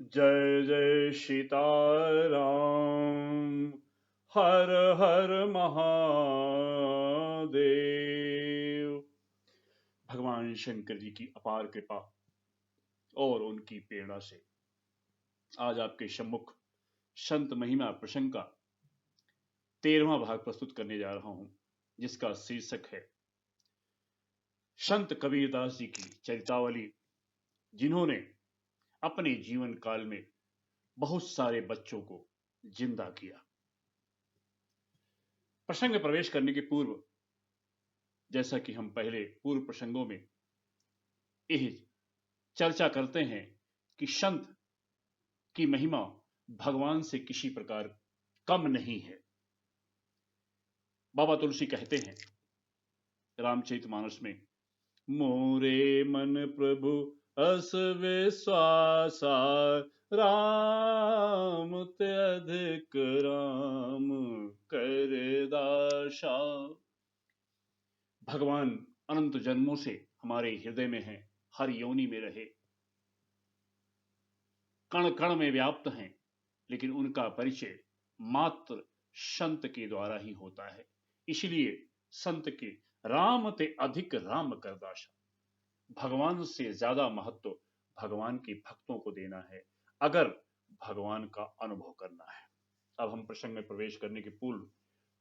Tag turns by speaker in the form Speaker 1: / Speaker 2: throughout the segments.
Speaker 1: जय जय सीताराम। हर हर महादेव। भगवान शंकर जी की अपार कृपा और उनकी प्रेरणा से आज आपके सम्मुख संत महिमा प्रसंग का 13वां भाग प्रस्तुत करने जा रहा हूं, जिसका शीर्षक है संत कबीरदास जी की चरितावली, जिन्होंने अपने जीवन काल में बहुत सारे बच्चों को जिंदा किया। प्रसंग में प्रवेश करने के पूर्व, जैसा कि हम पहले पूर्व प्रसंगों में यह चर्चा करते हैं कि संत की महिमा भगवान से किसी प्रकार कम नहीं है। बाबा तुलसी कहते हैं रामचरितमानस में, मोरे मन प्रभु अस विश्वासा, राम ते अधिक राम कर दासा। भगवान अनंत जन्मों से हमारे हृदय में है, हर योनि में रहे, कण कण में व्याप्त हैं, लेकिन उनका परिचय मात्र संत के द्वारा ही होता है। इसलिए संत के राम ते अधिक राम कर दासा, भगवान से ज्यादा महत्व भगवान के भक्तों को देना है, अगर भगवान का अनुभव करना है। अब हम प्रसंग में प्रवेश करने के पूर्व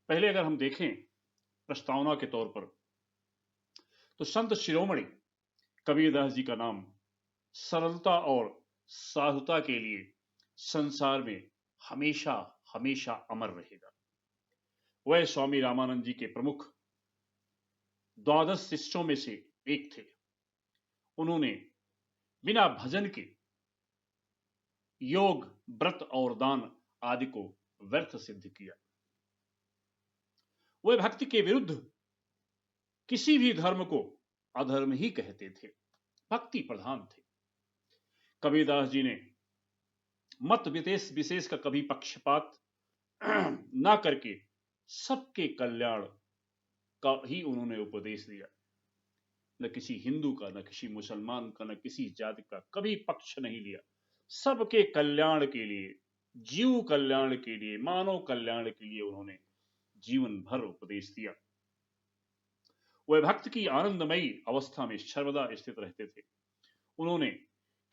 Speaker 1: पहले अगर हम देखें प्रस्तावना के तौर पर, तो संत शिरोमणि कबीरदास जी का नाम सरलता और साधुता के लिए संसार में हमेशा हमेशा अमर रहेगा। वह स्वामी रामानंद जी के प्रमुख 12 शिष्यों में से एक थे। उन्होंने बिना भजन के योग, व्रत और दान आदि को व्यर्थ सिद्ध किया। वह भक्ति के विरुद्ध किसी भी धर्म को अधर्म ही कहते थे, भक्ति प्रधान थे। कबीरदास जी ने मत विशेष का कभी पक्षपात ना करके सबके कल्याण का ही उन्होंने उपदेश दिया। न किसी हिंदू का, न किसी मुसलमान का, न किसी जाति का कभी पक्ष नहीं लिया। सबके कल्याण के लिए, जीव कल्याण के लिए, मानव कल्याण के लिए उन्होंने जीवन भर उपदेश दिया। वह भक्त की आनंदमयी अवस्था में सर्वदा स्थित रहते थे। उन्होंने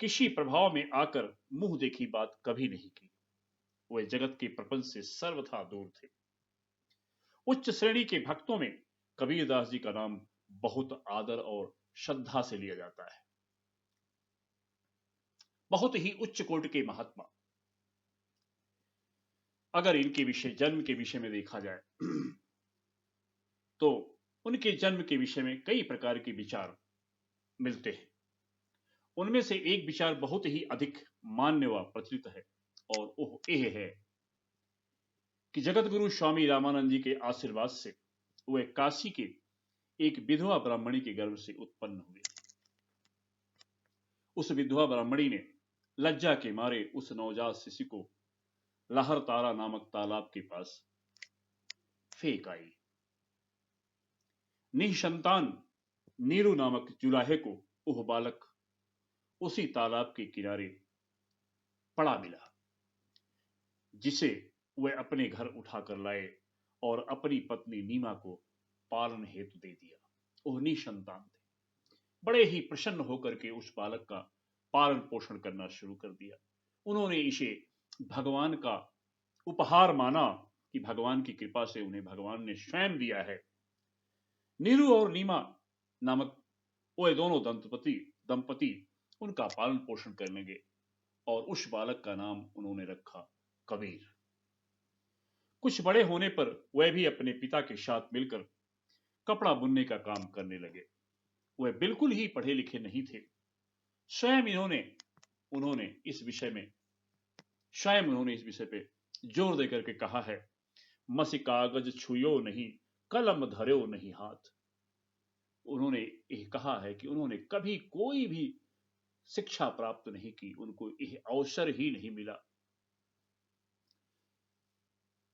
Speaker 1: किसी प्रभाव में आकर मुंह देखी बात कभी नहीं की। वह जगत के प्रपंच से सर्वथा दूर थे। उच्च श्रेणी के भक्तों में कबीरदास जी का नाम बहुत आदर और श्रद्धा से लिया जाता है। बहुत ही उच्च कोटि के महात्मा। अगर इनके विषय, जन्म के विषय में देखा जाए तो उनके जन्म के विषय में कई प्रकार के विचार मिलते हैं। उनमें से एक विचार बहुत ही अधिक मान्य व प्रचलित है, और वह यह है कि जगत गुरु स्वामी रामानंद जी के आशीर्वाद से वह काशी के एक विधवा ब्राह्मणी के गर्भ से उत्पन्न हुए। उस विधवा ब्राह्मणी ने लज्जा के मारे उस नवजात शिशु को लहर तारा नामक तालाब के पास फेंक आई। निसंतान नीरू नामक जुलाहे को वह बालक उसी तालाब के किनारे पड़ा मिला, जिसे वह अपने घर उठाकर लाए और अपनी पत्नी नीमा को पालन हेतु दे दिया। वह निसंतान थे। बड़े ही प्रसन्न होकर के उस बालक का पालन पोषण करना शुरू कर दिया। उन्होंने इसे भगवान का उपहार माना कि भगवान की कृपा से उन्हें भगवान ने स्वयं दिया है। नीरू और नीमा नामक वह दोनों दंपति उनका पालन पोषण करने लगे, और उस बालक का नाम उन्होंने रखा कबीर। कुछ बड़े होने पर वह भी अपने पिता के साथ मिलकर कपड़ा बुनने का काम करने लगे। वह बिल्कुल ही पढ़े लिखे नहीं थे। स्वयं उन्होंने इस विषय पे जोर देकर के कहा है, मसी कागज छुयो नहीं, कलम धर्यो नहीं हाथ। उन्होंने यह कहा है कि उन्होंने कभी कोई भी शिक्षा प्राप्त नहीं की, उनको यह अवसर ही नहीं मिला।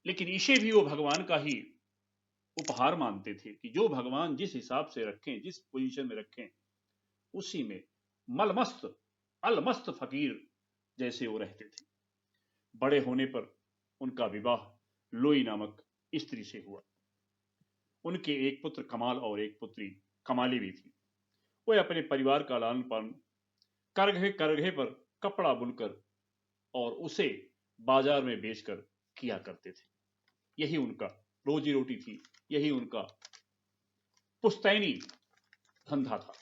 Speaker 1: लेकिन इसे भी वो भगवान का ही उपहार मानते थे कि जो भगवान जिस हिसाब से रखें, जिस पोजीशन में रखें, उसी में मलमस्त अलमस्त फकीर जैसे वो रहते थे। बड़े होने पर उनका विवाह लोई नामक स्त्री से हुआ। उनके एक पुत्र कमाल और एक पुत्री कमाली भी थी। वे अपने परिवार का लालन पालन करघे करघे पर कपड़ा बुनकर और उसे बाजार में बेचकर किया करते थे। यही उनका रोजी रोटी थी, यही उनका पुश्तैनी धंधा था।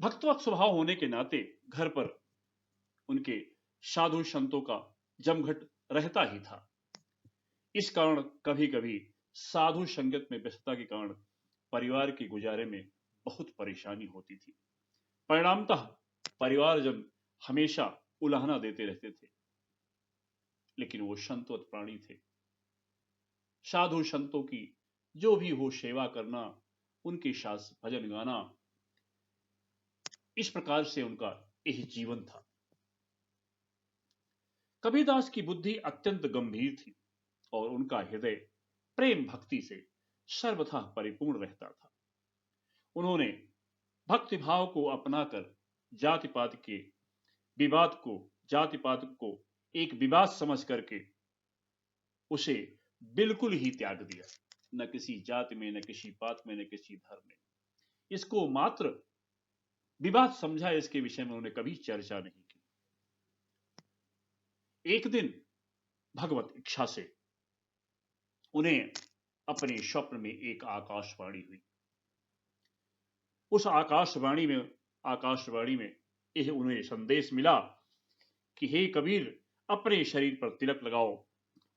Speaker 1: भक्तवत स्वभाव होने के नाते घर पर उनके साधु संतों का जमघट रहता ही था। इस कारण कभी कभी साधु संगत में व्यस्तता के कारण परिवार के गुजारे में बहुत परेशानी होती थी। परिणामतः परिवारजन हमेशा उलाहना देते रहते थे। लेकिन वो संतवत प्राणी थे। साधु संतों की जो भी हो सेवा करना, उनके साथ भजन गाना, इस प्रकार से उनका यह जीवन था। कबीरदास की बुद्धि अत्यंत गंभीर थी और उनका हृदय प्रेम भक्ति से सर्वथा परिपूर्ण रहता था। उन्होंने भक्ति भाव को अपनाकर जाति पात को एक विवाद समझ करके उसे बिल्कुल ही त्याग दिया। न किसी जाति में, न किसी पात में, न किसी धर्म में। इसको मात्र विवाद समझा, इसके विषय में उन्होंने कभी चर्चा नहीं की। एक दिन भगवत इच्छा से उन्हें अपने स्वप्न में एक आकाशवाणी हुई। उस आकाशवाणी में यह उन्हें संदेश मिला कि हे कबीर, अपने शरीर पर तिलक लगाओ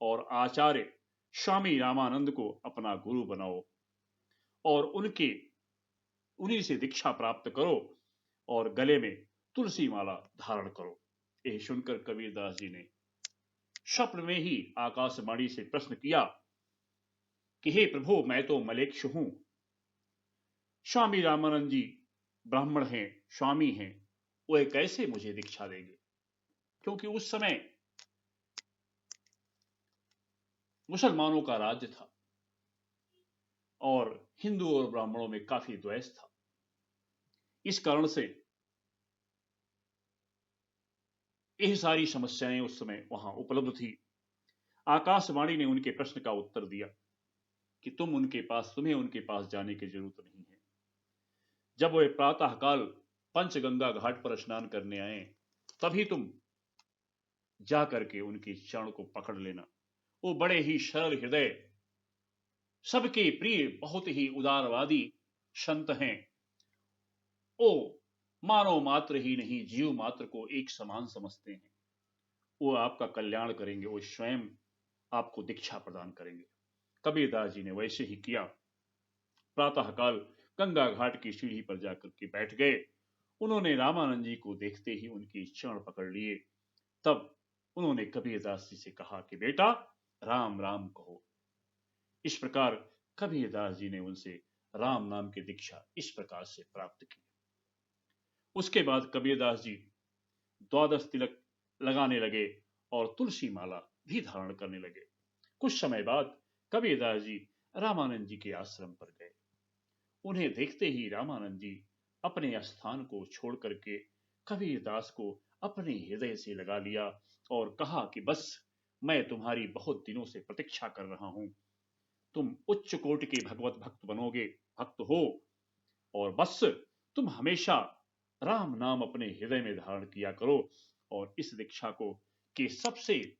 Speaker 1: और आचार्य स्वामी रामानंद को अपना गुरु बनाओ और उन्हीं से दीक्षा प्राप्त करो और गले में तुलसी माला धारण करो। यह सुनकर कबीरदास जी ने स्वप्न में ही आकाशवाणी से प्रश्न किया कि हे प्रभु, मैं तो मलेच्छ हूं, स्वामी रामानंद जी ब्राह्मण हैं, स्वामी हैं, वह कैसे मुझे दीक्षा देंगे? क्योंकि उस समय मुसलमानों का राज्य था और हिंदू और ब्राह्मणों में काफी द्वेष था। इस कारण से यह सारी समस्याएं उस समय वहां उपलब्ध थी। आकाशवाणी ने उनके प्रश्न का उत्तर दिया कि तुम्हें उनके पास जाने की जरूरत नहीं है। जब वे प्रातःकाल पंचगंगा घाट पर स्नान करने आए, तभी तुम जाकर के उनके चरण को पकड़ लेना। वो बड़े ही सरल हृदय, सबके प्रिय, बहुत ही उदारवादी संत हैं। वो मानव मात्र ही नहीं, जीव मात्र को एक समान समझते हैं। वो आपका कल्याण करेंगे, वो स्वयं आपको दीक्षा प्रदान करेंगे। कबीरदास जी ने वैसे ही किया। प्रातःकाल गंगा घाट की सीढ़ी पर जाकर के बैठ गए। उन्होंने रामानंद जी को देखते ही उनके चरण पकड़ लिए। तब उन्होंने कबीरदास जी से कहा कि बेटा, राम राम कहो। इस प्रकार कबीरदास जी ने उनसे राम नाम की दीक्षा इस प्रकार से प्राप्त की। उसके बाद कबीरदास जी 12 तिलक लगाने लगे और तुलसी माला भी धारण करने लगे। कुछ समय बाद कबीरदास जी रामानंद जी के आश्रम पर गए। उन्हें देखते ही रामानंद जी अपने स्थान को छोड़ करके कबीरदास को अपने हृदय से लगा लिया और कहा कि बस, मैं तुम्हारी बहुत दिनों से प्रतीक्षा कर रहा हूं। तुम उच्च कोटि के भगवत भक्त हो और बस तुम हमेशा राम नाम अपने हृदय में धारण किया करो और इस दीक्षा को कि सबसे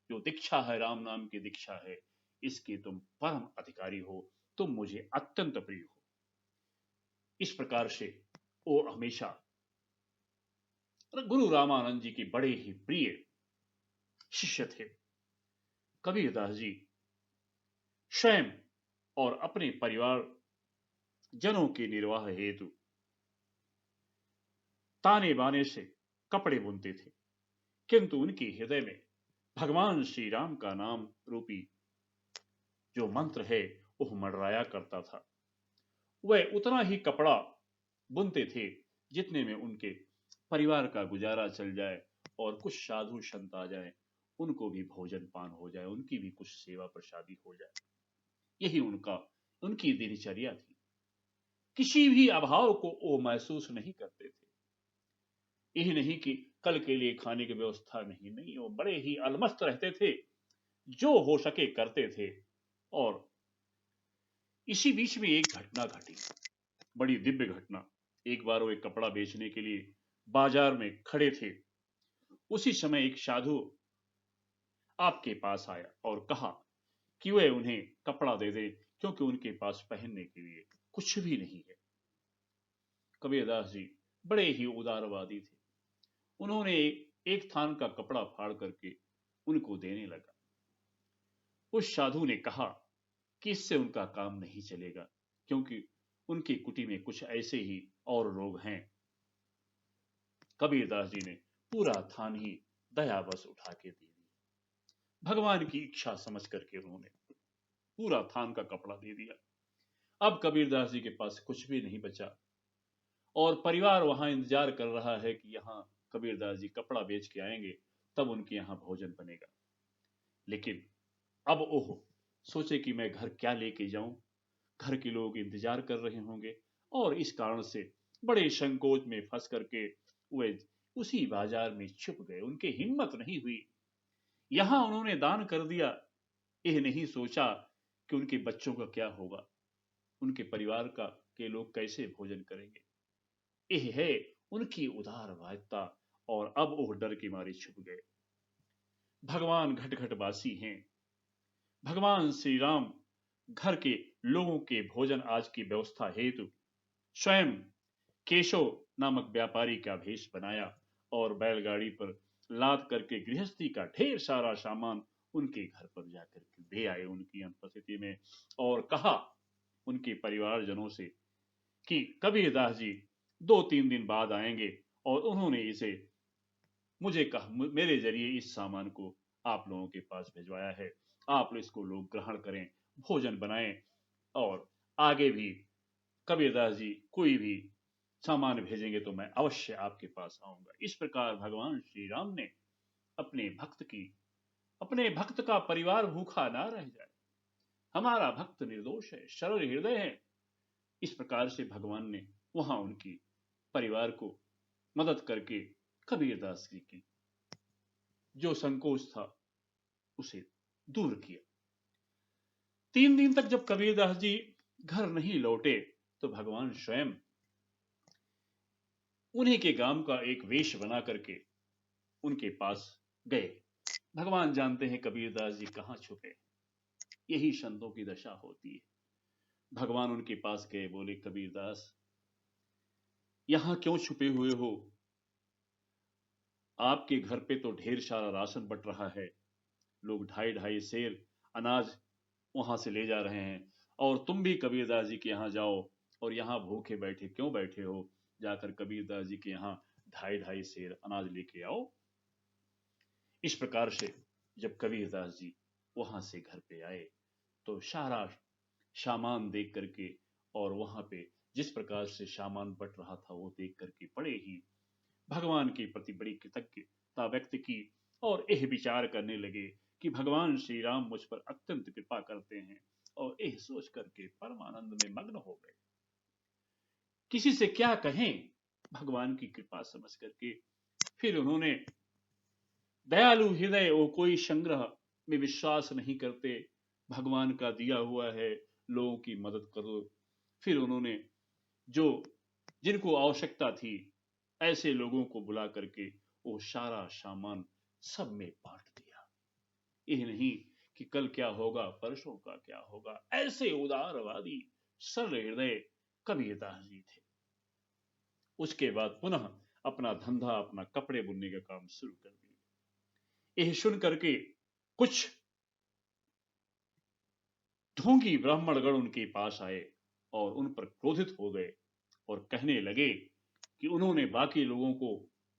Speaker 1: जो दीक्षा है राम नाम की दीक्षा है, इसके तुम परम अधिकारी हो, तुम मुझे अत्यंत प्रिय हो। इस प्रकार से वो हमेशा गुरु रामानंद जी के बड़े ही प्रिय शिष्य थे। कबीरदास जी स्वयं और अपने परिवार जनों के निर्वाह हेतु ताने बाने से कपड़े बुनते थे, किंतु उनके हृदय में भगवान श्री राम का नाम रूपी जो मंत्र है वह मंडराया करता था। वह उतना ही कपड़ा बुनते थे जितने में उनके परिवार का गुजारा चल जाए और कुछ साधु संत आ जाए, उनको भी भोजन पान हो जाए, उनकी भी कुछ सेवा प्रसादी हो जाए। यही उनकी दिनचर्या थी। किसी भी अभाव को वो महसूस नहीं करते थे। यही नहीं कि कल के लिए खाने की व्यवस्था नहीं, वो बड़े ही अलमस्त रहते थे, जो हो सके करते थे। और इसी बीच में एक घटना घटी, बड़ी दिव्य घटना। एक बार वो एक कपड़ा बेचने के लिए बाजार में खड़े थे। उसी समय एक साधु आपके पास आया और कहा कि वह उन्हें कपड़ा दे दे, क्योंकि उनके पास पहनने के लिए कुछ भी नहीं है। कबीरदास जी बड़े ही उदारवादी थे। उन्होंने एक थान का कपड़ा फाड़ करके उनको देने लगा। उस साधु ने कहा कि इससे उनका काम नहीं चलेगा, क्योंकि उनकी कुटी में कुछ ऐसे ही और लोग हैं। कबीरदास जी ने पूरा थान ही दयावश उठा के दे दिया। भगवान की इच्छा समझ करके उन्होंने पूरा थान का कपड़ा दे दिया। अब कबीरदास जी के पास कुछ भी नहीं बचा और परिवार वहां इंतजार कर रहा है कि यहाँ कबीरदास जी कपड़ा बेच के आएंगे, तब उनके यहाँ भोजन बनेगा। लेकिन अब ओह, सोचे कि मैं घर क्या लेके जाऊं, घर के लोग इंतजार कर रहे होंगे। और इस कारण से बड़े संकोच में फंस करके वे उसी बाजार में छुप गए। उनकी हिम्मत नहीं हुई। यहां उन्होंने दान कर दिया, यह नहीं सोचा कि उनके बच्चों का क्या होगा, उनके परिवार का के लोग कैसे भोजन करेंगे। यह है उनकी उदारवादिता। और अब वो डर के मारे छुप गए। भगवान घट घट बासी हैं। भगवान श्री राम घर के लोगों के भोजन आज की व्यवस्था हेतु स्वयं केशव नामक व्यापारी का भेष बनाया और बैलगाड़ी पर लाद करके गृहस्थी का ढेर सारा सामान उनके घर पर जाकर के दे आए उनकी अनुपस्थिति में। और कहा उनके परिवारजनों से कि कबीरदास जी 2-3 दिन बाद आएंगे, और उन्होंने इसे मुझे कहा, मेरे जरिए इस सामान को आप लोगों के पास भिजवाया है। आप इसको लोग ग्रहण करें, भोजन बनाएं, और आगे भी कबीरदास जी कोई भी सामान भेजेंगे तो मैं अवश्य आपके पास आऊंगा। इस प्रकार भगवान श्री राम ने अपने भक्त की अपने भक्त का परिवार भूखा ना रह जाए, हमारा भक्त निर्दोष है, सरल हृदय है, इस प्रकार से भगवान ने वहां उनकी परिवार को मदद करके कबीरदास जी की जो संकोच था उसे दूर किया। 3 दिन तक जब कबीरदास जी घर नहीं लौटे तो भगवान स्वयं उन्हीं के गांव का एक वेश बना करके उनके पास गए। भगवान जानते हैं कबीरदास जी कहां छुपे, यही संतों की दशा होती है। भगवान उनके पास गए, बोले कबीरदास यहां क्यों छुपे हुए हो? आपके घर पे तो ढेर सारा राशन बट रहा है, लोग 2.5 सेर अनाज वहां से ले जा रहे हैं, और तुम भी कबीरदास जी के यहाँ जाओ और यहाँ भूखे बैठे क्यों बैठे हो? जाकर कबीरदास जी के यहाँ 2.5 सेर अनाज लेके आओ। इस प्रकार से जब कबीरदास जी वहां से घर पे आए तो सारा सामान देख करके, और वहां पे जिस प्रकार से सामान बट रहा था वो देख करके बड़े ही भगवान के प्रति बड़ी कृतज्ञता व्यक्त की, और यह विचार करने लगे कि भगवान श्री राम मुझ पर अत्यंत कृपा करते हैं, और यह सोच करके परमानंद में मग्न हो गए। किसी से क्या कहें भगवान की कृपा समझ करके। फिर उन्होंने दयालु हृदय, वो कोई संग्रह में विश्वास नहीं करते, भगवान का दिया हुआ है, लोगों की मदद करो। फिर उन्होंने जो जिनको आवश्यकता थी ऐसे लोगों को बुला करके वो सारा सामान सब में बांट दिया। यह नहीं कि कल क्या होगा, परसों का क्या होगा, ऐसे उदारवादी सरल हृदय कबीरदास जी थे। उसके बाद पुनः अपना धंधा, अपना कपड़े बुनने का काम शुरू कर दिया। यह सुन करके कुछ ढोंगी ब्राह्मणगण उनके पास आए और उन पर क्रोधित हो गए और कहने लगे कि उन्होंने बाकी लोगों को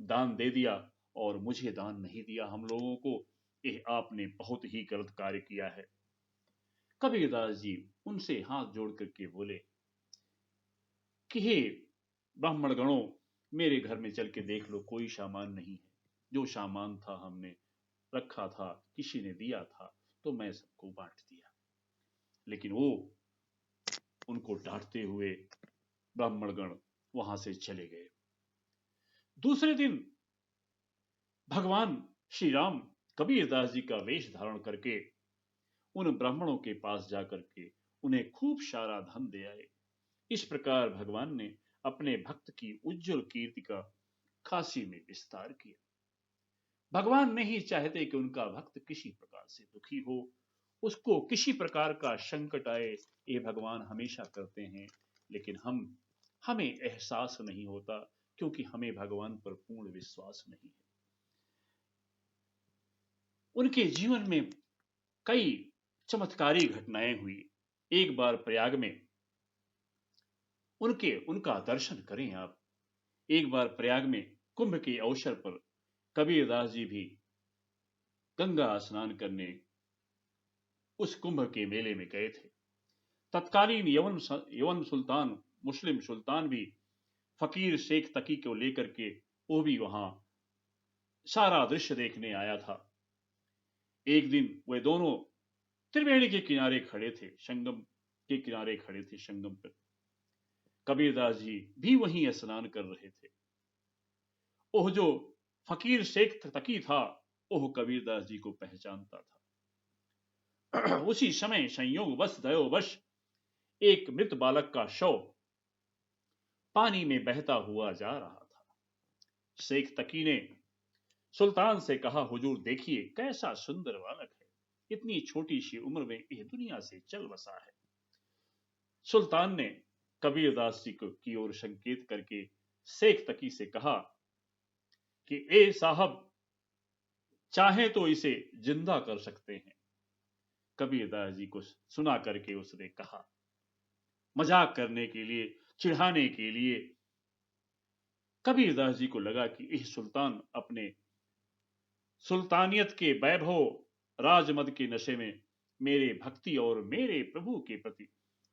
Speaker 1: दान दे दिया और मुझे दान नहीं दिया हम लोगों को, यह आपने बहुत ही गलत कार्य किया है। कबीरदास जी उनसे हाथ जोड़ करके बोले कि हे ब्राह्मण गणों, मेरे घर में चल के देख लो, कोई सामान नहीं है। जो सामान था हमने रखा था, किसी ने दिया था तो मैं सबको बांट दिया। लेकिन वो उनको डांटते हुए ब्राह्मणगण वहां से चले गए। दूसरे दिन भगवान श्री राम कबीरदास जी का वेश धारण करके उन ब्राह्मणों के पास जाकर के उन्हें खूब सारा धन दे आए। इस प्रकार भगवान ने अपने भक्त की उज्जवल कीर्ति का काशी में विस्तार किया। भगवान नहीं चाहते कि उनका भक्त किसी प्रकार से दुखी हो, उसको किसी प्रकार का संकट आए, ये भगवान हमेशा करते हैं। लेकिन हमें एहसास नहीं होता, क्योंकि हमें भगवान पर पूर्ण विश्वास नहीं है। उनके जीवन में कई चमत्कारी घटनाएं हुई। एक बार प्रयाग में उनका दर्शन करें आप। एक बार प्रयाग में कुंभ के अवसर पर कबीरदास जी भी गंगा स्नान करने उस कुंभ के मेले में गए थे। तत्कालीन यवन सुल्तान, मुस्लिम सुल्तान भी फकीर शेख तकी को लेकर के वो भी वहां सारा दृश्य देखने आया था। एक दिन वे दोनों त्रिवेणी के किनारे खड़े थे, संगम के किनारे खड़े थे। संगम पर कबीरदास जी भी वहीं स्नान कर रहे थे। ओह जो फकीर शेख तकी था, ओह कबीरदास जी को पहचानता था। उसी समय संयोग वश दयोवश एक मृत बालक का शव पानी में बहता हुआ जा रहा था। शेख तकी ने सुल्तान से कहा, हुजूर देखिए कैसा सुंदर बालक है, इतनी छोटी सी उम्र में यह दुनिया से चल बसा है। सुल्तान ने कबीरदास जी को की ओर संकेत करके शेख तकी से कहा कि ए साहब, चाहे तो इसे जिंदा कर सकते हैं। कबीरदास जी को सुना करके उसने कहा, मजाक करने के लिए, चिढ़ाने के लिए। कबीरदास जी को लगा कि यह सुल्तान अपने सुल्तानियत के वैभव राजमद के नशे में मेरे भक्ति और मेरे प्रभु के प्रति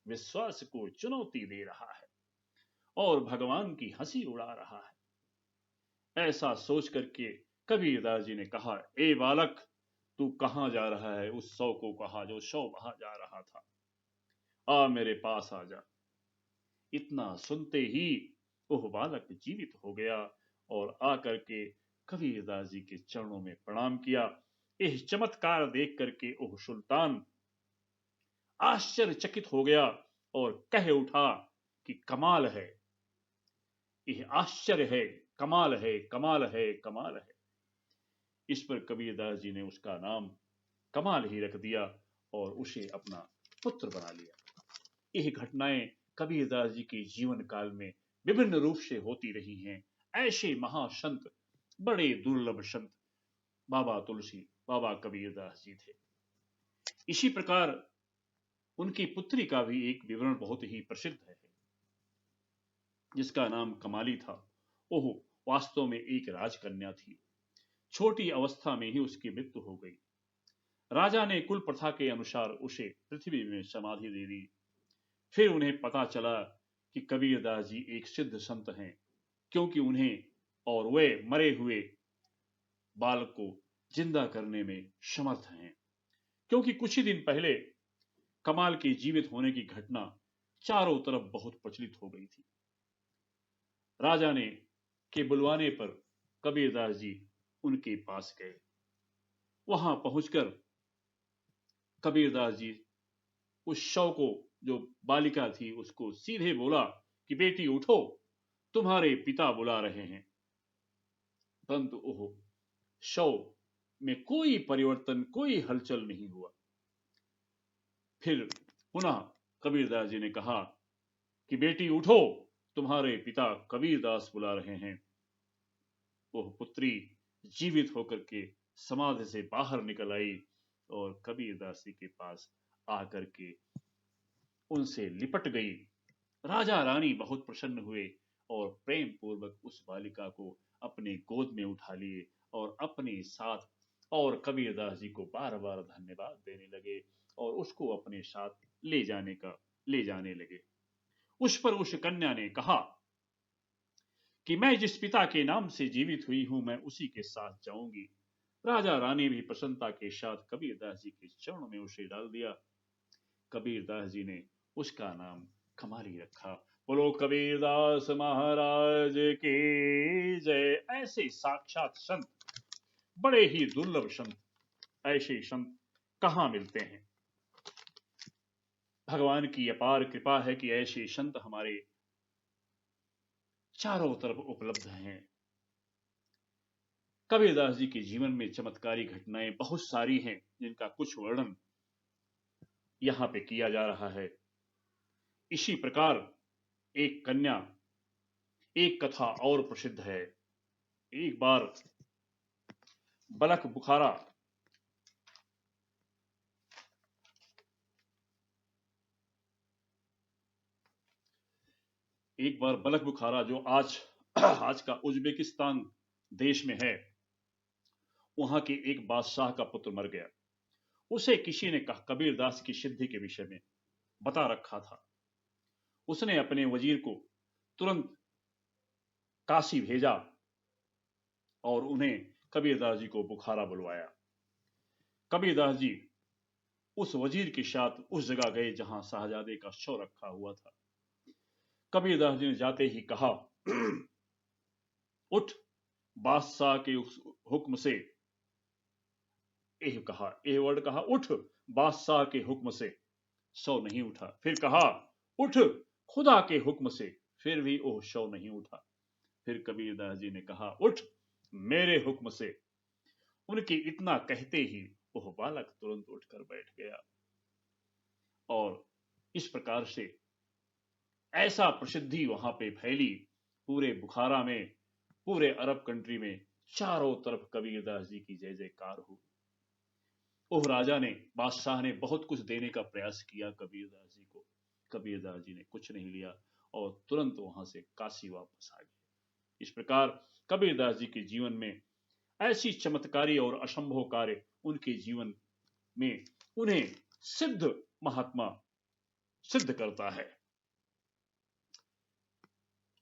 Speaker 1: विश्वास को चुनौती दे रहा है और भगवान की हंसी उड़ा रहा है। ऐसा सोच करके कबीरदास जी ने कहा, ए बालक, तू कहां जा रहा है? उस शव को कहा जो शव वहां जा रहा था, आ मेरे पास आ जा। इतना सुनते ही वह बालक जीवित हो गया और आकर के कबीरदास जी के चरणों में प्रणाम किया। यह चमत्कार देख करके वह सुल्तान आश्चर्यचकित हो गया और कह उठा कि कमाल है, यह आश्चर्य है, कमाल है, कमाल है, कमाल है। इस पर कबीरदास जी ने उसका नाम कमाल ही रख दिया और उसे अपना पुत्र बना लिया। यह घटनाएं कबीरदास जी के जीवन काल में विभिन्न रूप से होती रही हैं। ऐसे महासंत, बड़े दुर्लभ संत बाबा तुलसी, बाबा कबीरदास जी थे। इसी प्रकार उनकी पुत्री का भी एक विवरण बहुत ही प्रसिद्ध है, जिसका नाम कमाली था। ओह वास्तव में एक राजकन्या थी। छोटी अवस्था में ही उसकी मृत्यु हो गई। राजा ने कुल प्रथा के अनुसार उसे पृथ्वी में समाधि दे दी। फिर उन्हें पता चला कि कबीरदास जी एक सिद्ध संत हैं, क्योंकि उन्हें और वे मरे हुए बालक को जिंदा करने में समर्थ हैं। क्योंकि कुछ ही दिन पहले कमाल के जीवित होने की घटना चारों तरफ बहुत प्रचलित हो गई थी। राजा ने के बुलवाने पर कबीरदास जी उनके पास गए। वहां पहुंचकर कबीरदास जी उस शव को, जो बालिका थी, उसको सीधे बोला कि बेटी उठो, तुम्हारे पिता बुला रहे हैं। परंतु ओह शव में कोई परिवर्तन, कोई हलचल नहीं हुआ। फिर पुनः कबीरदास जी ने कहा कि बेटी उठो, तुम्हारे पिता कबीरदास बुला रहे हैं। वह पुत्री जीवित होकर के समाधि से बाहर निकल आई और कबीरदास जी के पास आकर के उनसे लिपट गई। राजा रानी बहुत प्रसन्न हुए और प्रेम पूर्वक उस बालिका को अपने गोद में उठा लिए और अपने साथ, और कबीरदास जी को बार बार धन्यवाद देने लगे और उसको अपने साथ ले जाने लगे। उस पर उस कन्या ने कहा कि मैं जिस पिता के नाम से जीवित हुई हूं, मैं उसी के साथ जाऊंगी। राजा रानी भी प्रसन्नता के साथ कबीरदास जी के चरणों में उसे डाल दिया। कबीरदास जी ने उसका नाम कमाली रखा। बोलो कबीरदास महाराज की जय। ऐसे साक्षात संत, बड़े ही दुर्लभ संत, ऐसे संत कहां मिलते हैं। भगवान की अपार कृपा है कि ऐसे संत हमारे चारों तरफ उपलब्ध हैं। कबीरदास जी के जीवन में चमत्कारी घटनाएं बहुत सारी हैं, जिनका कुछ वर्णन यहां पे किया जा रहा है। इसी प्रकार एक कन्या, एक कथा और प्रसिद्ध है। एक बार बलख बुखारा जो आज आज का उज्बेकिस्तान देश में है, वहां के एक बादशाह का पुत्र मर गया। उसे किसी ने कबीरदास की सिद्धि के विषय में बता रखा था। उसने अपने वजीर को तुरंत काशी भेजा और उन्हें कबीरदास जी को बुखारा बुलवाया। कबीरदास जी उस वजीर के साथ उस जगह गए जहां शाहजादे का शव रखा हुआ था। कबीरदास जी ने जाते ही कहा, उठ, बादशाह के उस हुक्म से, एह वर्ड कहा, उठ, बादशाह के हुक्म से। शव नहीं उठा। फिर कहा, उठ, खुदा के हुक्म से। फिर भी वह शव नहीं उठा। फिर कबीरदास जी ने कहा, उठ, मेरे हुक्म से। उनके इतना कहते ही वह बालक तुरंत उठकर बैठ गया। और इस प्रकार से ऐसा प्रसिद्धि वहां पे फैली, पूरे बुखारा में, पूरे अरब कंट्री में चारों तरफ कबीरदास जी की जय जयकार हुई। ओह राजा ने, बादशाह ने बहुत कुछ देने का प्रयास किया कबीरदास जी को। कबीरदास जी ने कुछ नहीं लिया और तुरंत वहां से काशी वापस आ गए। इस प्रकार कबीरदास जी के जीवन में ऐसी चमत्कारी और असंभव कार्य उनके जीवन में उन्हें सिद्ध महात्मा सिद्ध करता है।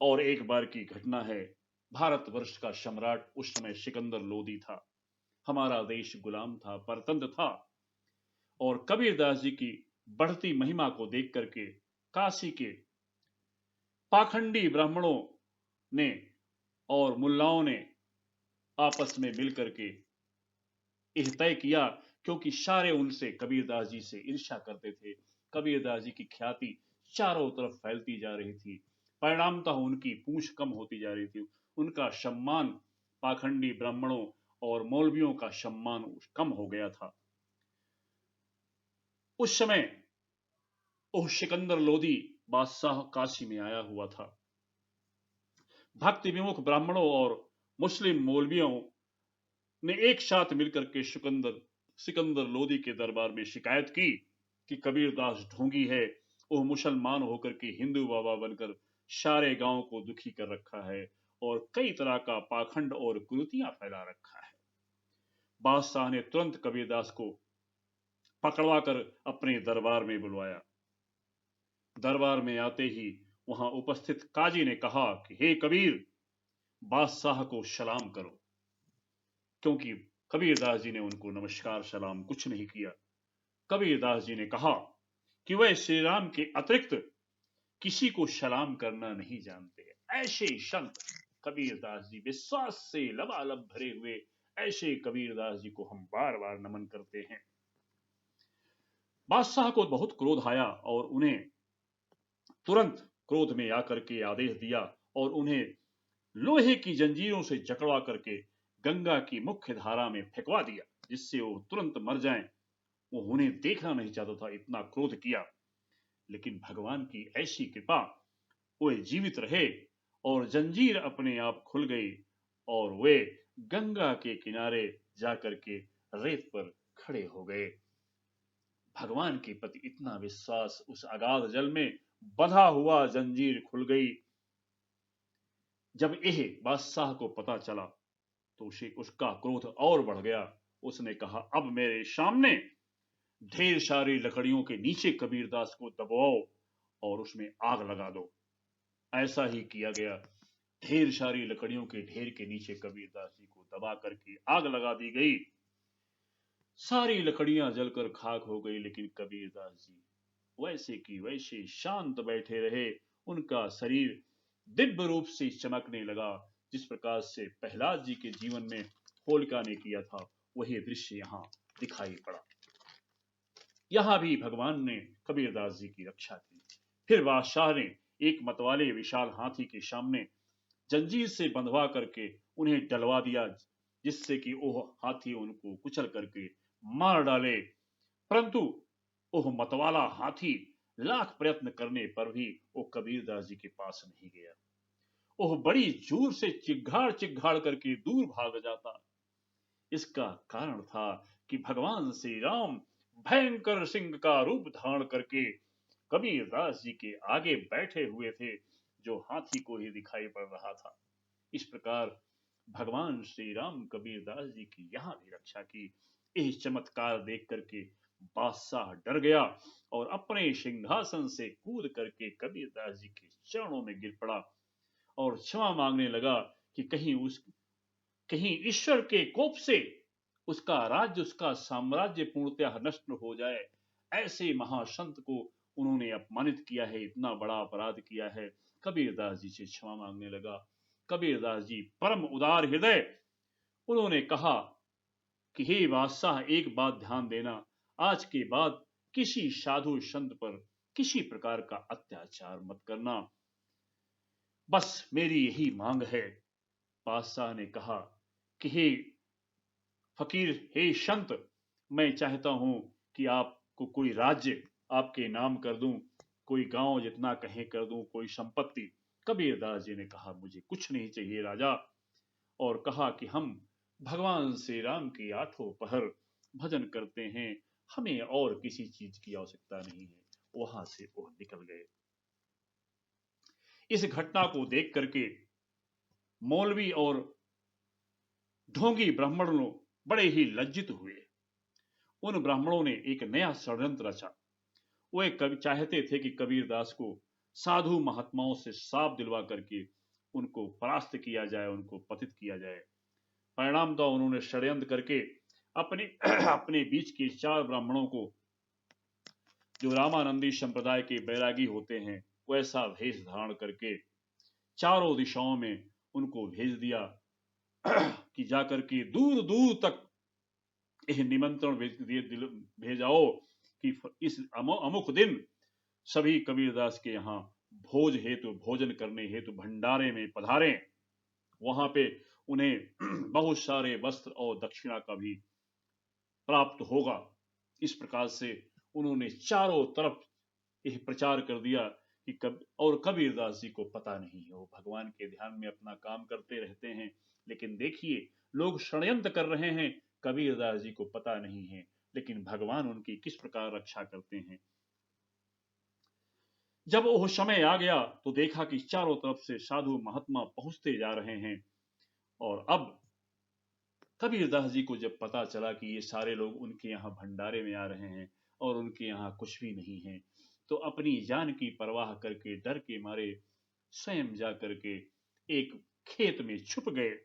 Speaker 1: और एक बार की घटना है, भारतवर्ष का सम्राट उस समय सिकंदर लोदी था। हमारा देश गुलाम था, परतंत्र था। और कबीरदास जी की बढ़ती महिमा को देख करके काशी के पाखंडी ब्राह्मणों ने और मुल्लाओं ने आपस में मिलकर के यह तय किया, क्योंकि सारे उनसे, कबीरदास जी से ईर्ष्या करते थे। कबीरदास जी की ख्याति चारों तरफ फैलती जा रही थी। परिणामतः उनकी पूंछ कम होती जा रही थी। उनका सम्मान, पाखंडी ब्राह्मणों और मौलवियों का सम्मान कम हो गया था। उस समय वह सिकंदर लोदी बादशाह काशी में आया हुआ था। भक्ति विमुख ब्राह्मणों और मुस्लिम मौलवियों ने एक साथ मिलकर के सिकंदर लोदी के दरबार में शिकायत की कि कबीरदास ढोंगी है। वह मुसलमान होकर के हिंदू बाबा बनकर सारे गांव को दुखी कर रखा है और कई तरह का पाखंड और कुरीतियां फैला रखा है। बादशाह ने तुरंत कबीरदास को पकड़वा कर अपने दरबार में बुलवाया। दरबार में आते ही वहां उपस्थित काजी ने कहा कि हे कबीर, बादशाह को सलाम करो। क्योंकि कबीरदास जी ने उनको नमस्कार सलाम कुछ नहीं किया। कबीरदास जी ने कहा कि वह श्री राम के अतिरिक्त किसी को सलाम करना नहीं जानते। ऐसे संत कबीरदास जी, विश्वास से लबालब भरे हुए ऐसे कबीरदास जी को हम बार बार नमन करते हैं। बादशाह को बहुत क्रोध आया और उन्हें तुरंत क्रोध में आकर के आदेश दिया और उन्हें लोहे की जंजीरों से जकड़वा करके गंगा की मुख्य धारा में फेंकवा दिया, जिससे वो तुरंत मर जाएं। वो उन्हें देखना नहीं चाहता था, इतना क्रोध किया। लेकिन भगवान की ऐसी कृपा, वे जीवित रहे और जंजीर अपने आप खुल गई और वे गंगा के किनारे जाकर के रेत पर खड़े हो गए। भगवान के प्रति इतना विश्वास, उस अगाध जल में बंधा हुआ जंजीर खुल गई। जब यह बादशाह को पता चला तो उसका क्रोध और बढ़ गया। उसने कहा, अब मेरे सामने ढेर सारी लकड़ियों के नीचे कबीरदास को दबाओ और उसमें आग लगा दो। ऐसा ही किया गया। ढेर सारी लकड़ियों के ढेर के नीचे कबीरदास जी को दबा करके आग लगा दी गई। सारी लकड़ियां जलकर खाक हो गई, लेकिन कबीरदास जी वैसे की वैसे शांत बैठे रहे। उनका शरीर दिव्य रूप से चमकने लगा। जिस प्रकार से प्रहलाद जी के जीवन में होलिका ने किया था, वही दृश्य यहाँ दिखाई पड़ा। यहाँ भी भगवान ने कबीरदास जी की रक्षा की। फिर बादशाह ने एक मतवाले विशाल हाथी के सामने जंजीर से बंधवा करके उन्हें डलवा दिया, जिससे कि वह हाथी उनको कुचल करके मार डाले। परंतु वह मतवाला हाथी लाख प्रयत्न करने पर भी वो कबीरदास जी के पास नहीं गया। वह बड़ी जोर से चिघाड़ चिघाड़ करके दूर भाग जाता। इसका कारण था कि भगवान श्री राम भयंकर सिंह का रूप धारण करके कबीरदास जी के आगे बैठे हुए थे, जो हाथी को ही दिखाई पड़ रहा था। इस प्रकार भगवान श्री राम कबीरदास जी की यहाँ भी रक्षा की। यह चमत्कार देख करके बादशाह डर गया और अपने सिंहासन से कूद करके कबीरदास जी के चरणों में गिर पड़ा और क्षमा मांगने लगा कि कहीं ईश्वर के कोप से उसका राज्य, उसका साम्राज्य पूर्णतः नष्ट हो जाए। ऐसे महासंत को उन्होंने अपमानित किया है, इतना बड़ा अपराध किया है। कबीरदास जी से क्षमा मांगने लगा। कबीरदास जी परम उदार हृदय, उन्होंने कहा कि हे बादशाह, एक बात ध्यान देना, आज के बाद किसी साधु संत पर किसी प्रकार का अत्याचार मत करना, बस मेरी यही मांग है। बादशाह ने कहा कि हे फकीर, हे संत, मैं चाहता हूं कि आपको कोई राज्य आपके नाम कर दूं, कोई गांव जितना कहें कर दूं, कोई संपत्ति। कबीरदास जी ने कहा मुझे कुछ नहीं चाहिए राजा, और कहा कि हम भगवान श्री राम की आठों पहर भजन करते हैं, हमें और किसी चीज की आवश्यकता नहीं है। वहां से वो निकल गए। इस घटना को देख करके मौलवी और ढोंगी ब्राह्मण लोग बड़े ही लज्जित हुए। उन ब्राह्मणों ने एक नया षड्यंत्र रचा। वो एक कवि चाहते थे कि कबीरदास को साधु महात्माओं से श्राप दिलवा करके उनको परास्त किया जाए, उनको पतित किया जाए। परिणाम तो उन्होंने षड्यंत्र करके अपने अपने बीच के 4 ब्राह्मणों को, जो रामानंदी संप्रदाय के बैरागी होते हैं, वैसा भेष धारण करके चारों दिशाओं में उनको भेज दिया कि जाकर के दूर दूर तक यह निमंत्रण भेजाओ कि इस अमुक दिन सभी कबीरदास के यहाँ भोज हेतु, भोजन करने हेतु भंडारे में पधारें। वहां पे उन्हें बहुत सारे वस्त्र और दक्षिणा का भी प्राप्त होगा। इस प्रकार से उन्होंने चारों तरफ यह प्रचार कर दिया कि और कबीरदास जी को पता नहीं है, वो भगवान के ध्यान में अपना काम करते रहते हैं। लेकिन देखिए, लोग षड्यंत्र कर रहे हैं, कबीरदास जी को पता नहीं है, लेकिन भगवान उनकी किस प्रकार रक्षा करते हैं। जब वो समय आ गया तो देखा कि चारों तरफ से साधु महात्मा पहुंचते जा रहे हैं, और अब कबीरदास जी को जब पता चला कि ये सारे लोग उनके यहाँ भंडारे में आ रहे हैं और उनके यहाँ कुछ भी नहीं है, तो अपनी जान की परवाह करके डर के मारे स्वयं जा करके एक खेत में छुप गए।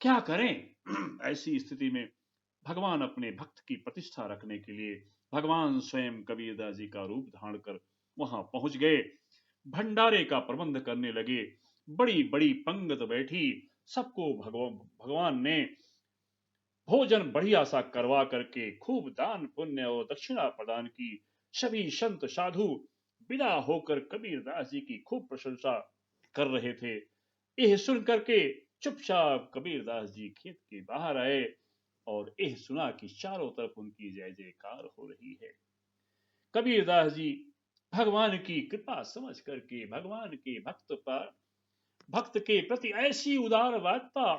Speaker 1: क्या करें? ऐसी स्थिति में भगवान अपने भक्त की प्रतिष्ठा रखने के लिए भगवान स्वयं कबीरदास जी का रूप धारण कर वहां पहुंच गए। भंडारे का प्रबंध करने लगे। बड़ी बड़ी पंगत बैठी, सबको भगवान ने भोजन बढ़िया सा करवा करके खूब दान पुण्य और दक्षिणा प्रदान की। सभी संत साधु विदा होकर कबीरदास जी की खूब प्रशंसा कर रहे थे। यह सुन करके चुपचाप कबीरदास जी खेत के बाहर आए और यह सुना कि चारों तरफ उनकी जय जयकार हो रही है। कबीरदास जी भगवान की कृपा समझ करके भगवान के भक्त के प्रति ऐसी उदारवादता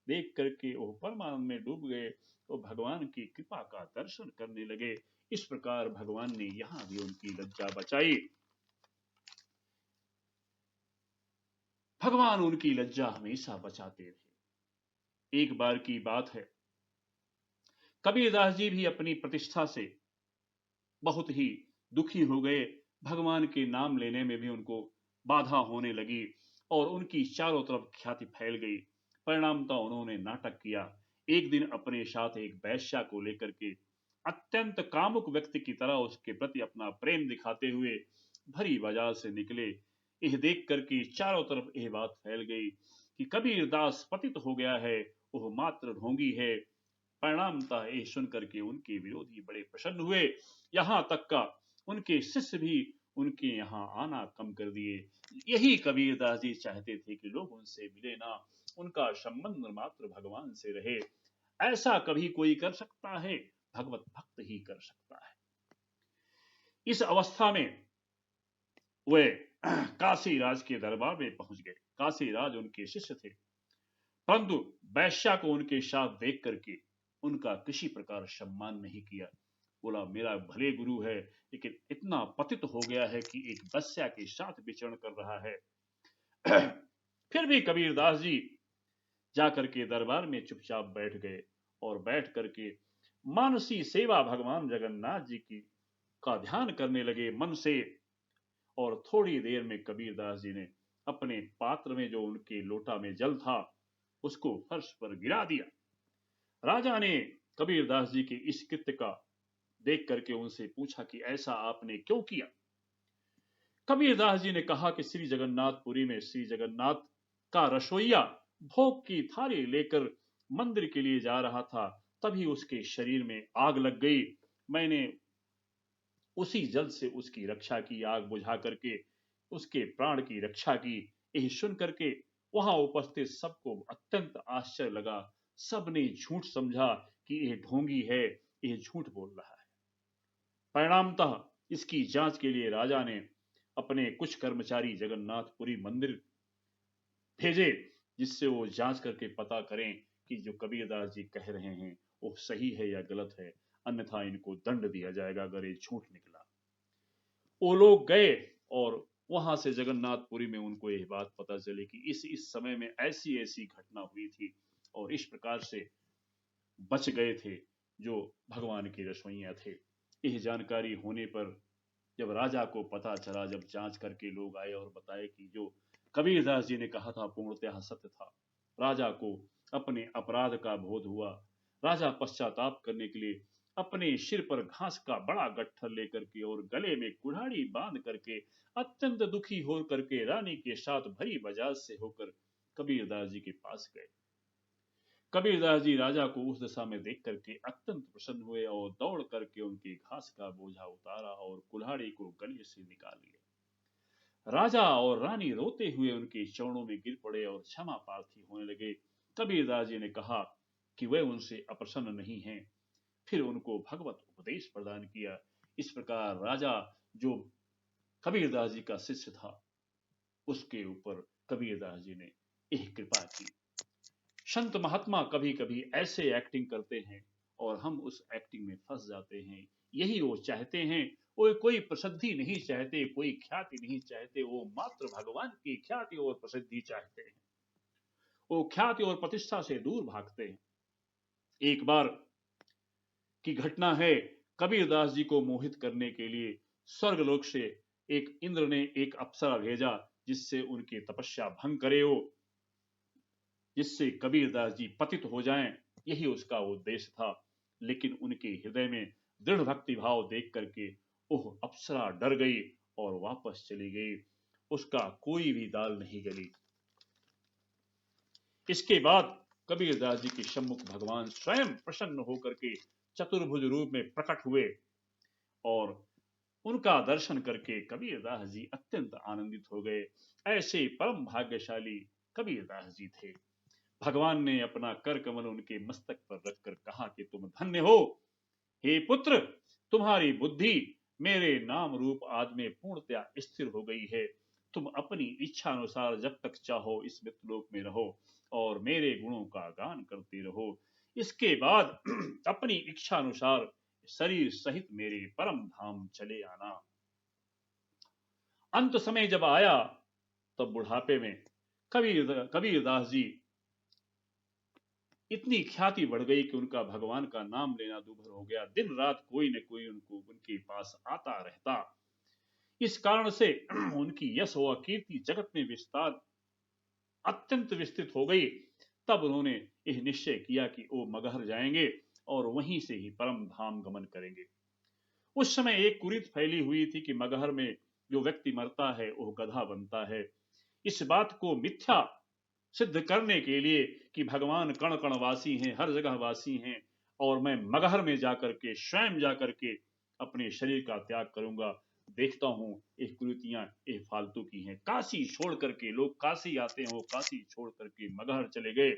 Speaker 1: देख करके वो परमानंद में डूब गए, तो भगवान की कृपा का दर्शन करने लगे। इस प्रकार भगवान ने यहां भी उनकी लज्जा बचाई। भगवान उनकी लज्जा हमेशा बचाते रहे। एक बार की बात है, कबीरदास जी भी अपनी प्रतिष्ठा से बहुत ही दुखी हो गए। भगवान के नाम लेने में भी उनको बाधा होने लगी और उनकी चारों तरफ ख्याति फैल गई। परिणामतः उन्होंने नाटक किया। एक दिन अपने साथ एक वैश्या को लेकर के अत्यंत कामुक व्यक्ति की तरह उसके प्रति अपना प्रेम दिखाते हुए भरी बाजार से निकले। यह देख करके चारों तरफ यह बात फैल गई कि कबीरदास पतित हो गया है, वह मात्र ढोंगी है। परिणामतः ये सुनकर के उनके विरोधी बड़े प्रसन्न हुए, यहाँ तक का उनके शिष्य भी उनके यहाँ आना कम कर दिए। यही कबीरदास जी चाहते थे कि लोग उनसे मिले ना, उनका संबंध मात्र भगवान से रहे। ऐसा कभी कोई कर सकता है? भगवत भक्त ही कर सकता है। इस अवस्था में वे काशीराज के दरबार में पहुंच गए। काशीराज उनके शिष्य थे, परंतु वैश्या को उनके साथ देख करके उनका किसी प्रकार सम्मान नहीं किया। बोला, मेरा भले गुरु है, लेकिन इतना पतित हो गया है कि एक वैश्या के साथ विचरण कर रहा है। फिर भी कबीरदास जी जाकर के दरबार में चुपचाप बैठ गए और बैठ करके मानसी सेवा भगवान जगन्नाथ जी की का ध्यान करने लगे मन से। और थोड़ी देर में कबीरदास जी ने अपने पात्र में जो उनके लोटा में जल था उसको फर्श पर गिरा दिया। राजा ने कबीरदास जी के इस कृत्य का देख करके उनसे पूछा कि ऐसा आपने क्यों किया? कबीरदास जी ने कहा कि श्री जगन्नाथपुरी में श्री जगन्नाथ का रसोइया भोग की थाली लेकर मंदिर के लिए जा रहा था, तभी उसके शरीर में आग लग गई। मैंने उसी जल से उसकी रक्षा की, आग बुझा करके उसके प्राण की रक्षा की। यही सुन करके वहां उपस्थित सबको अत्यंत आश्चर्य लगा। सबने झूठ समझा कि यह ढोंगी है, यह झूठ बोल रहा है। परिणामतः इसकी जांच के लिए राजा ने अपने कुछ कर्मचारी जगन्नाथपुरी मंदिर भेजे, जिससे वो जांच करके पता करें कि जो कबीरदास जी कह रहे हैं वो सही है या गलत है, अन्यथा इनको दंड दिया जाएगा अगर ये झूठ निकला। वो लोग गए और वहां से जगन्नाथपुरी में उनको यह बात पता चली कि इस समय में ऐसी ऐसी घटना हुई थी और इस प्रकार से बच गए थे जो भगवान के रसोइया थे। यह जानकारी होने पर जब राजा को पता चला, जब जांच करके लोग आए और बताए कि जो कबीरदास जी ने कहा था पूर्णतः सत्य था, राजा को अपने अपराध का बोध हुआ। राजा पश्चाताप करने के लिए अपने सिर पर घास का बड़ा गट्ठर लेकर के और गले में कुल्हाड़ी बांध करके अत्यंत दुखी हो करके रानी के साथ भरी बाजार से होकर कबीरदास जी के पास गए। कबीरदास जी राजा को उस दशा में देख करके अत्यंत प्रसन्न हुए और दौड़ करके उनके घास का बोझा उतारा और कुल्हाड़ी को गले से निकाल लिया। राजा और रानी रोते हुए उनके चरणों में गिर पड़े और क्षमा प्रार्थी होने लगे। कबीरदास जी ने कहा कि वे उनसे अप्रसन्न नहीं हैं। फिर उनको भगवत उपदेश प्रदान किया। इस प्रकार राजा जो कबीरदास जी का शिष्य था उसके ऊपर कबीरदास जी ने यह कृपा की। संत महात्मा कभी कभी ऐसे एक्टिंग करते हैं और हम उस एक्टिंग में फंस जाते हैं। यही वो चाहते हैं। वो कोई प्रसिद्धि नहीं चाहते, कोई ख्याति नहीं चाहते, वो मात्र भगवान की ख्याति और प्रसिद्धि चाहते हैं। वो ख्याति और प्रतिष्ठा से दूर भागते हैं। एक बार की घटना है, कबीरदास जी को मोहित करने के लिए स्वर्गलोक से एक इंद्र ने एक अप्सरा भेजा जिससे उनकी तपस्या भंग करे हो, जिससे कबीरदास जी पतित हो जाएं। यही उसका उद्देश्य था। लेकिन उनके हृदय में दृढ़ भक्ति भाव देख करके वह अप्सरा डर गई और वापस चली गई। उसका कोई भी दाल नहीं गली। इसके बाद कबीरदास जी के सम्मुख भगवान स्वयं प्रसन्न होकर के चतुर्भुज रूप में प्रकट हुए और उनका दर्शन करके कबीरदास जी अत्यंत आनंदित हो गए। ऐसे परम भाग्यशाली कबीरदास जी थे। भगवान ने अपना कर कमल उनके मस्तक पर रखकर कहा कि तुम धन्य हो। हे पुत्र, तुम्हारी बुद्धि मेरे नाम रूप आदि में पूर्णतया स्थिर हो गई है। तुम अपनी इच्छा अनुसार जब तक चाहो इस मृत्युलोक में रहो और मेरे गुणों का गान करते रहो। इसके बाद अपनी इच्छा अनुसार शरीर सहित मेरे परम धाम चले आना। अंत समय जब आया तब बुढ़ापे में कबीरदास जी इतनी ख्याति बढ़ गई कि उनका भगवान का नाम लेना दूभर हो गया। दिन रात कोई न कोई उनके पास आता रहता। इस कारण से उनकी यश व कीर्ति जगत में विस्तार अत्यंत विस्तृत हो गई। तब उन्होंने यह निश्चय किया कि वो मगहर जाएंगे और वहीं से ही परम धाम गमन करेंगे। उस समय एक कुरीत फैली हुई थी कि मगहर में जो व्यक्ति मरता है वह गधा बनता है। इस बात को मिथ्या सिद्ध करने के लिए कि भगवान कण कण वासी हैं, हर जगह वासी हैं, और मैं मगहर में जाकर के स्वयं जाकर के अपने शरीर का त्याग करूंगा। देखता हूं ये कुरीतियां ये फालतू की हैं। काशी छोड़ करके लोग काशी आते हैं, वो काशी छोड़ करके मगहर चले गए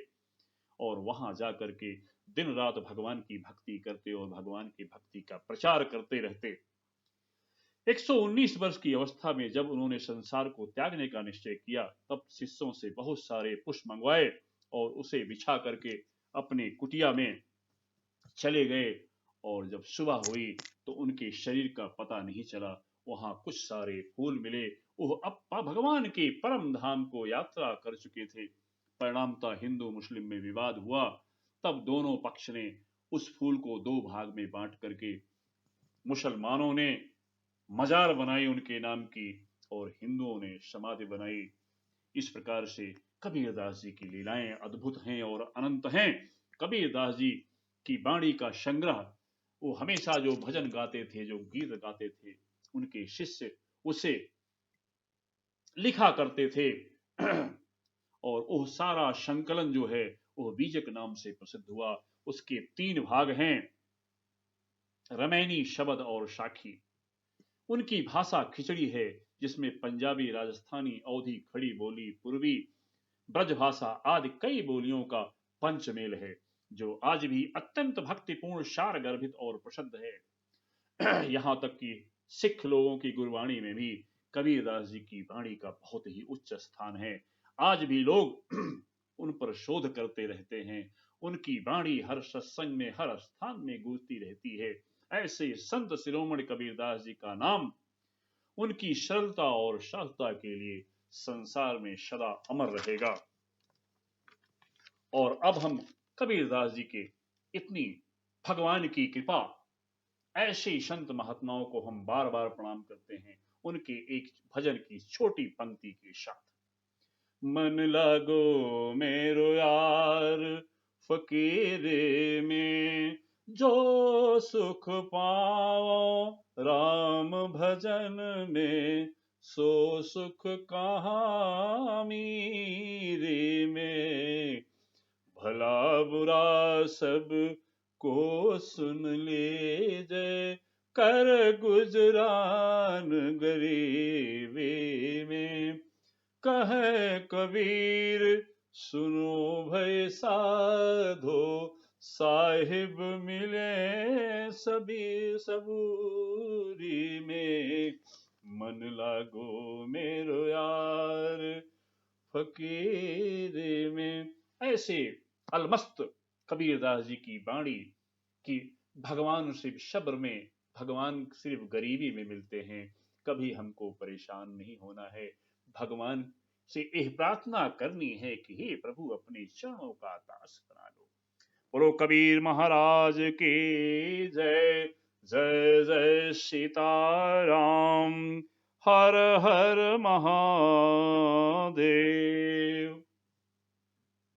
Speaker 1: और वहां जाकर के दिन रात भगवान की भक्ति करते और भगवान की भक्ति का प्रचार करते रहते। 119 वर्ष की अवस्था में जब उन्होंने संसार को त्यागने का निश्चय किया, तब शिष्यों से बहुत सारे पुष्प मंगवाए और उसे बिछा करके अपने कुटिया में चले गए। और जब सुबह हुई तो उनके शरीर का पता नहीं चला। वहां कुछ सारे फूल मिले। वह अब भगवान के परम धाम को यात्रा कर चुके थे। परिणामतः हिंदू मुस्लिम में विवाद हुआ। तब दोनों पक्ष ने उस फूल को दो भाग में बांट करके मुसलमानों ने मजार बनाई उनके नाम की और हिंदुओं ने समाधि बनाई। इस प्रकार से कबीरदास जी की लीलाएं अद्भुत हैं और अनंत हैं। कबीरदास जी की वाणी का संग्रह, वो हमेशा जो भजन गाते थे, जो गीत गाते थे, उनके शिष्य उसे लिखा करते थे। और वो सारा संकलन जो है वो बीजक नाम से प्रसिद्ध हुआ। उसके 3 भाग हैं, रमैनी, शबद और साखी। उनकी भाषा खिचड़ी है, जिसमें पंजाबी, राजस्थानी, अवधी, खड़ी बोली, पूर्वी ब्रजभाषा आदि कई बोलियों का पंचमेल है, जो आज भी अत्यंत भक्तिपूर्ण, सार गर्भित और प्रसिद्ध है। यहाँ तक कि सिख लोगों की गुरबाणी में भी कबीरदास जी की वाणी का बहुत ही उच्च स्थान है। आज भी लोग उन पर शोध करते रहते हैं। उनकी वाणी हर सत्संग में, हर स्थान में गूंजती रहती है। ऐसे संत शिरोमणि कबीरदास जी का नाम उनकी सरलता और शांतता के लिए संसार में सदा अमर रहेगा। और अब हम कबीरदास जी के इतनी भगवान की कृपा, ऐसे संत महात्माओं को हम बार बार प्रणाम करते हैं उनके एक भजन की छोटी पंक्ति के साथ। मन लागो मेरो यार फकीरे में, जो सुख पाओ राम भजन में, सो सुख कहाँ मीरे में। भला बुरा सब को सुन लीजे, कर गुजरान गरीबी में। कहे कबीर सुनो भय साधो, साहिब मिले सभी सबूरी में। मन लागो मेरो यार फकीर में। ऐसे अलमस्त कबीरदास जी की वाणी कि भगवान सिर्फ सब्र में, भगवान सिर्फ गरीबी में मिलते हैं। कभी हमको परेशान नहीं होना है। भगवान से यह प्रार्थना करनी है कि हे प्रभु अपने चरणों का दास बना लो। बोलो कबीर महाराज की जय। जय जय सीताराम। हर हर महादेव।